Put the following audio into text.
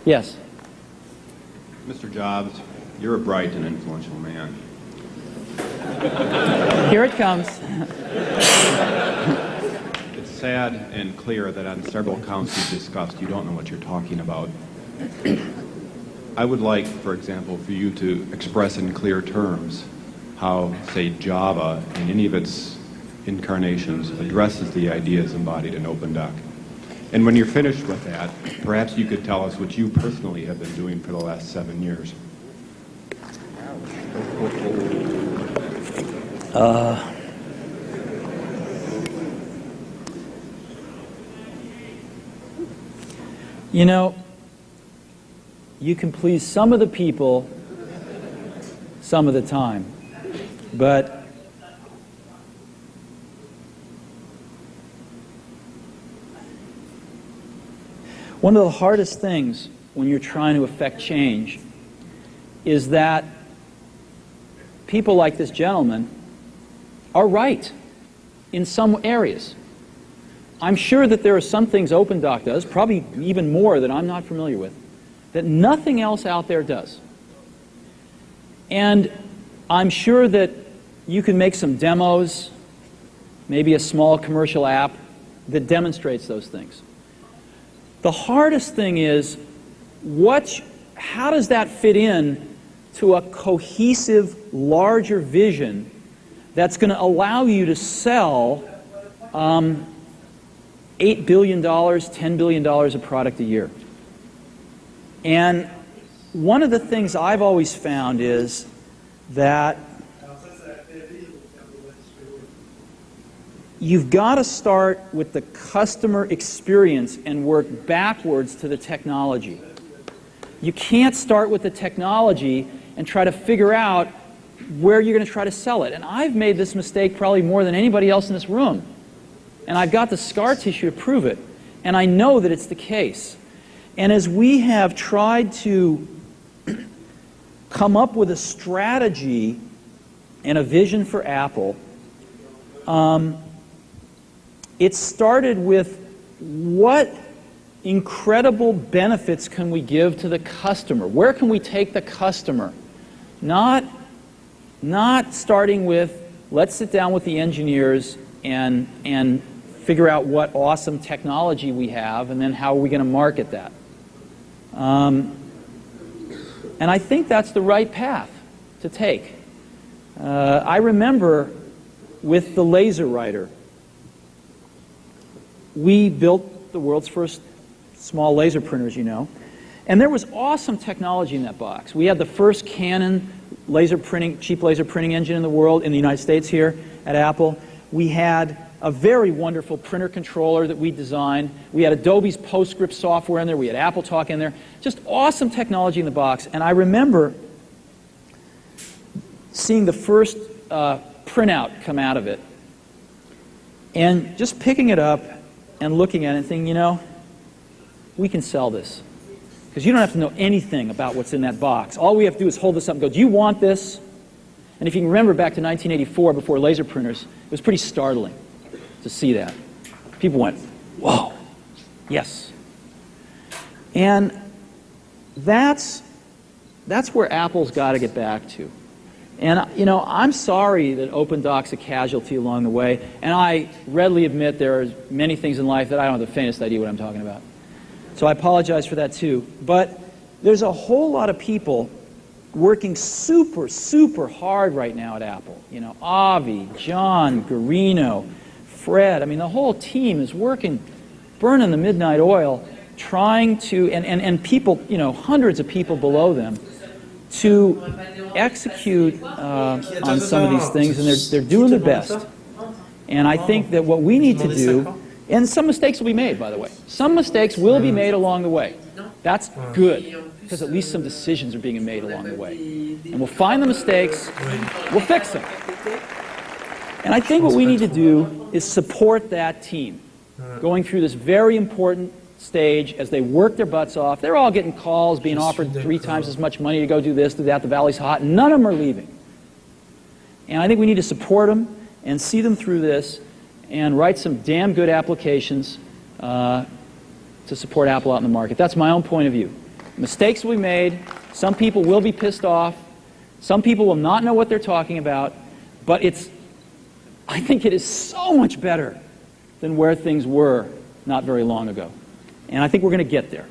Yes. Mr. Jobs, you're a bright and influential man. Here it comes. It's sad and clear that on several counts you've discussed, you don't know what you're talking about. I would like, for example, for you to express in clear terms how, say, Java, in any of its incarnations, addresses the ideas embodied in OpenDoc. And when you're finished with that, perhaps you could tell us what you personally have been doing for the last 7 years. You know, you can please some of the people some of the time, but one of the hardest things when you're trying to affect change is that people like this gentleman are right in some areas. I'm sure that there are some things OpenDoc does, probably even more that I'm not familiar with, that nothing else out there does. And I'm sure that you can make some demos, maybe a small commercial app that demonstrates those things. The hardest thing is, how does that fit in to a cohesive, larger vision that's going to allow you to sell $8 billion, $10 billion a product a year? And one of the things I've always found is that you've got to start with the customer experience and work backwards to the technology. You can't start with the technology and try to figure out where you're going to try to sell it. And I've made this mistake probably more than anybody else in this room. And I've got the scar tissue to prove it. And I know that it's the case. And as we have tried to come up with a strategy and a vision for Apple, it started with what incredible benefits can we give to the customer? Where can we take the customer? Not starting with, let's sit down with the engineers and figure out what awesome technology we have, and then how are we going to market that. And I think that's the right path to take. I remember with the laser writer, we built the world's first small laser printer, as you know, and there was awesome technology in that box. We had the first Canon cheap laser printing engine in the world, in the United States here at Apple. We had a very wonderful printer controller that we designed. We had Adobe's PostScript software in there. We had AppleTalk in there. Just awesome technology in the box. And I remember seeing the first printout come out of it and just picking it up and looking at it and thinking, you know, we can sell this. Because you don't have to know anything about what's in that box. All we have to do is hold this up and go, do you want this? And if you can remember back to 1984, before laser printers, it was pretty startling to see that. People went, whoa, yes. And that's where Apple's got to get back to. And, you know, I'm sorry that OpenDoc's a casualty along the way, and I readily admit there are many things in life that I don't have the faintest idea what I'm talking about. So I apologize for that too. But there's a whole lot of people working super, super hard right now at Apple. You know, Avi, John, Garino, Fred. I mean, the whole team is working, burning the midnight oil, trying to, and people, you know, hundreds of people below them, to execute on some of these things, and they're doing their best. And I think that what we need to do, and some mistakes will be made, by the way. Some mistakes will be made along the way. That's good, because at least some decisions are being made along the way. And we'll find the mistakes, we'll fix them. And I think what we need to do is support that team going through this very important stage as they work their butts off. They're all getting calls, being offered 3 times as much money to go do this, do that. The valley's hot. None of them are leaving. And I think we need to support them and see them through this and write some damn good applications to support Apple out in the market. That's my own point of view. Mistakes will be made. Some people will be pissed off. Some people will not know what they're talking about. But I think it is so much better than where things were not very long ago. And I think we're going to get there.